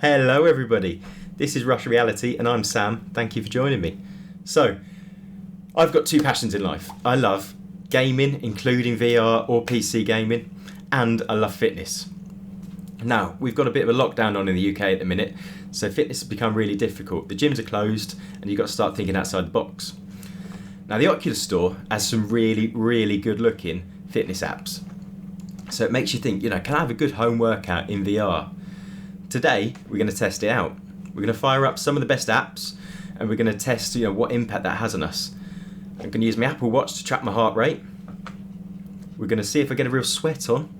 Hello everybody, this is Rush Reality and I'm Sam. Thank you for joining me. So, I've got two passions in life. I love gaming, including VR or PC gaming, and I love fitness. Now, we've got a bit of a lockdown on in the UK at the minute, so fitness has become really difficult. The gyms are closed and you've got to start thinking outside the box. Now, the Oculus store has some really good looking fitness apps. So it makes you think, can I have a good home workout in VR? Today, we're going to test it out. We're going to fire up some of the best apps and we're going to test what impact that has on us. I'm going to use my Apple Watch to track my heart rate. We're going to see if I get a real sweat on,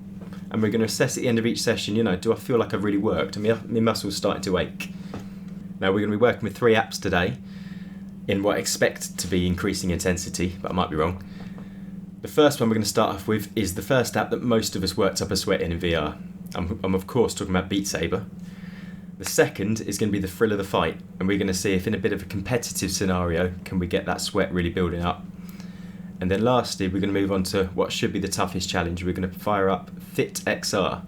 and we're going to assess at the end of each session, do I feel like I've really worked and my muscles starting to ache. Now, we're going to be working with 3 apps today in what I expect to be increasing intensity, but I might be wrong. The first one we're going to start off with is the first app that most of us worked up a sweat in VR. I'm of course talking about Saber. The second is going to be the thrill of the fight, and we're going to see if in a bit of a competitive scenario can we get that sweat really building up. And then lastly, we're going to move on to what should be the toughest challenge. We're going to fire up Fit XR.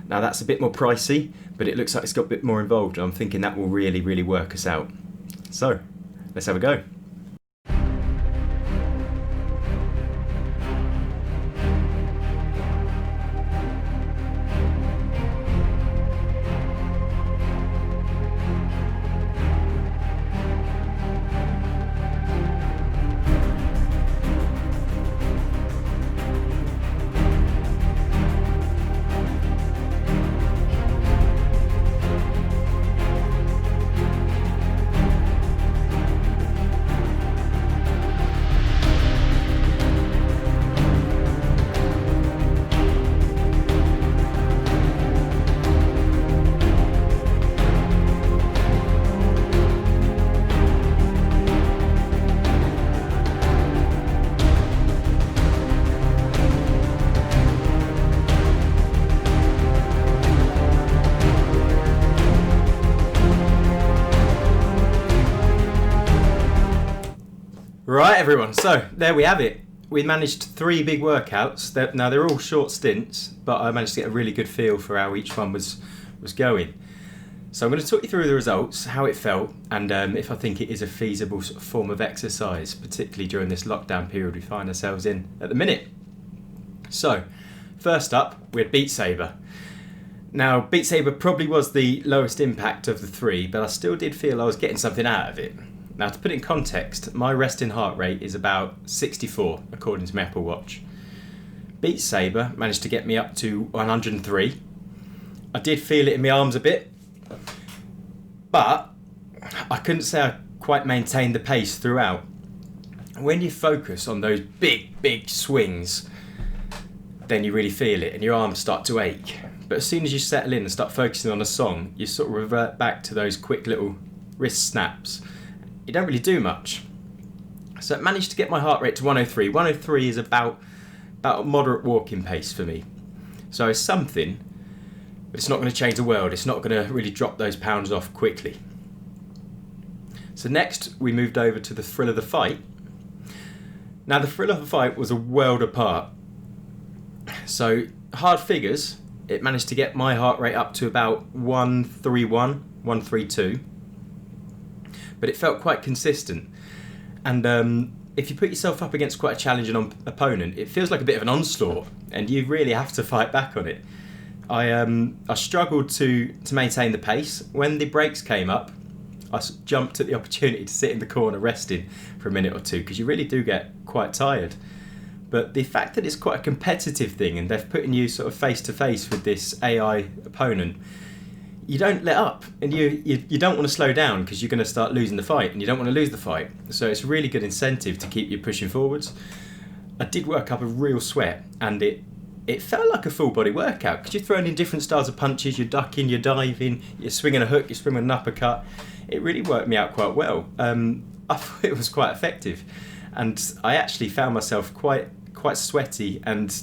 Now that's a bit more pricey, but it looks like it's got a bit more involved, and I'm thinking that will really work us out. So let's have a go. Right everyone, so there we have it. We managed 3 big workouts. Now they're all short stints, but I managed to get a really good feel for how each one was going. So I'm going to talk you through the results, how it felt, and if I think it is a feasible sort of form of exercise, particularly during this lockdown period we find ourselves in at the minute. So, first up, we had Beat Saber. Now, Beat Saber probably was the lowest impact of the 3, but I still did feel I was getting something out of it. Now, to put it in context, my resting heart rate is about 64, according to my Apple Watch. Beat Saber managed to get me up to 103. I did feel it in my arms a bit, but I couldn't say I quite maintained the pace throughout. When you focus on those big swings, then you really feel it and your arms start to ache. But as soon as you settle in and start focusing on a song, you sort of revert back to those quick little wrist snaps. You don't really do much. So it managed to get my heart rate to 103. 103 is about a moderate walking pace for me. So it's something, but it's not going to change the world. It's not going to really drop those pounds off quickly. So next we moved over to the thrill of the fight. Now the thrill of the fight was a world apart. So hard figures, it managed to get my heart rate up to about 131, 132. But it felt quite consistent. And if you put yourself up against quite a challenging opponent, it feels like a bit of an onslaught, and you really have to fight back on it. I struggled to maintain the pace. When the breaks came up, I jumped at the opportunity to sit in the corner resting for a minute or two, because you really do get quite tired. But the fact that it's quite a competitive thing, and they've put you sort of face to face with this AI opponent, you don't let up, and you don't want to slow down because you're going to start losing the fight, and you don't want to lose the fight. So it's a really good incentive to keep you pushing forwards. I did work up a real sweat, and it felt like a full body workout because you're throwing in different styles of punches, you're ducking, you're diving, you're swinging a hook, you're swinging an uppercut. It really worked me out quite well. I thought it was quite effective, and I actually found myself quite sweaty and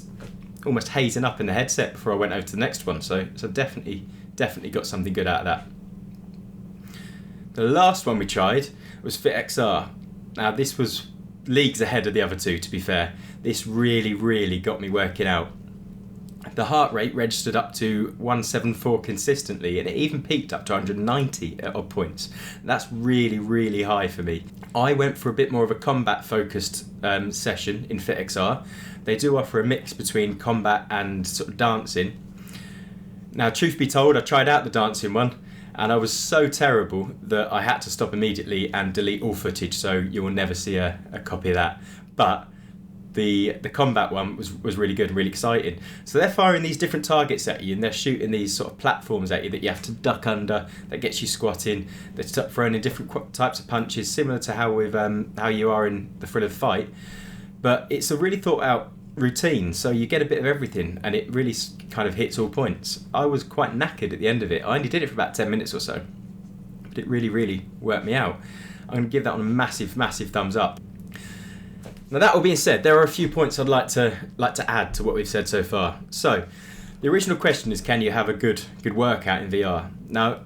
almost hazing up in the headset before I went over to the next one. So definitely got something good out of that. The last one we tried was Fit XR. Now this was leagues ahead of the other two, to be fair. This really got me working out. The heart rate registered up to 174 consistently, and it even peaked up to 190 at odd points. That's really, really high for me. I went for a bit more of a combat-focused session in FitXR. They do offer a mix between combat and sort of dancing. Now, truth be told, I tried out the dancing one, and I was so terrible that I had to stop immediately and delete all footage, so you will never see a copy of that. But the combat one was really good and really exciting. So they're firing these different targets at you, and they're shooting these sort of platforms at you that you have to duck under, that gets you squatting. They're throwing in different types of punches, similar to how you are in the thrill of the fight. But it's a really thought out routine, so you get a bit of everything, and it really kind of hits all points. I was quite knackered at the end of it. I only did it for about 10 minutes or so, but it really, really worked me out. I'm going to give that one a massive, massive thumbs up. Now, that all being said, there are a few points I'd like to add to what we've said so far. So, the original question is, can you have a good workout in VR? Now,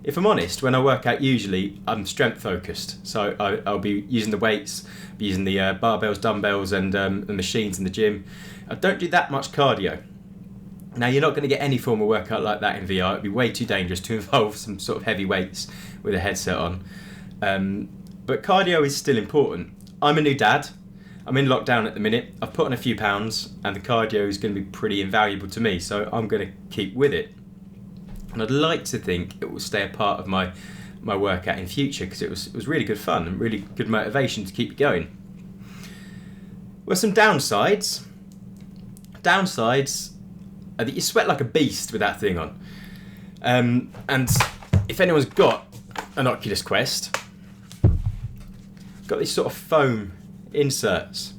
if I'm honest, when I work out, usually I'm strength focused. So I'll be using the weights, be using the barbells, dumbbells, and the machines in the gym. I don't do that much cardio. Now, you're not going to get any form of workout like that in VR. It'd be way too dangerous to involve some sort of heavy weights with a headset on. But cardio is still important. I'm a new dad. I'm in lockdown at the minute. I've put on a few pounds, and the cardio is going to be pretty invaluable to me, so I'm going to keep with it. And I'd like to think it will stay a part of my workout in future, because it was really good fun and really good motivation to keep going. Well, some downsides. Downsides are that you sweat like a beast with that thing on. And if anyone's got an Oculus Quest, got these sort of foam inserts.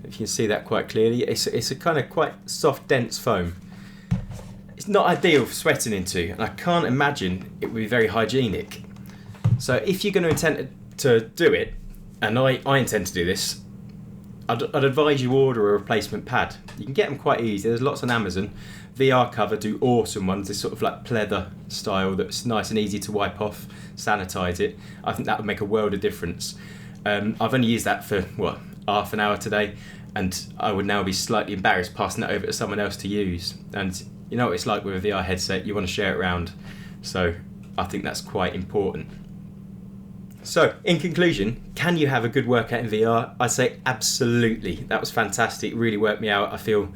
If you can see that quite clearly, it's a kind of quite soft, dense foam. It's not ideal for sweating into, and I can't imagine it would be very hygienic. So if you're going to intend to do it, and I intend to do this, I'd advise you order a replacement pad. You can get them quite easy. There's lots on Amazon. VR Cover do awesome ones. This sort of like pleather style that's nice and easy to wipe off, sanitize it. I think that would make a world of difference. I've only used that for, half an hour today, and I would now be slightly embarrassed passing that over to someone else to use. And you know what it's like with a VR headset, you want to share it around. So I think that's quite important. So, in conclusion, can you have a good workout in VR? I'd say absolutely. That was fantastic. It really worked me out. I feel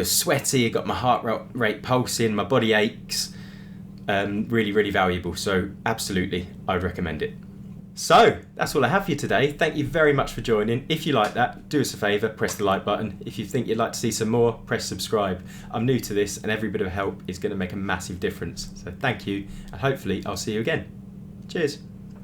sweaty. I got my heart rate pulsing. My body aches. Really, really valuable. So, absolutely, I would recommend it. So, that's all I have for you today. Thank you very much for joining. If you like that, do us a favour, press the like button. If you think you'd like to see some more, press subscribe. I'm new to this, and every bit of help is going to make a massive difference. So, thank you, and hopefully I'll see you again. Cheers.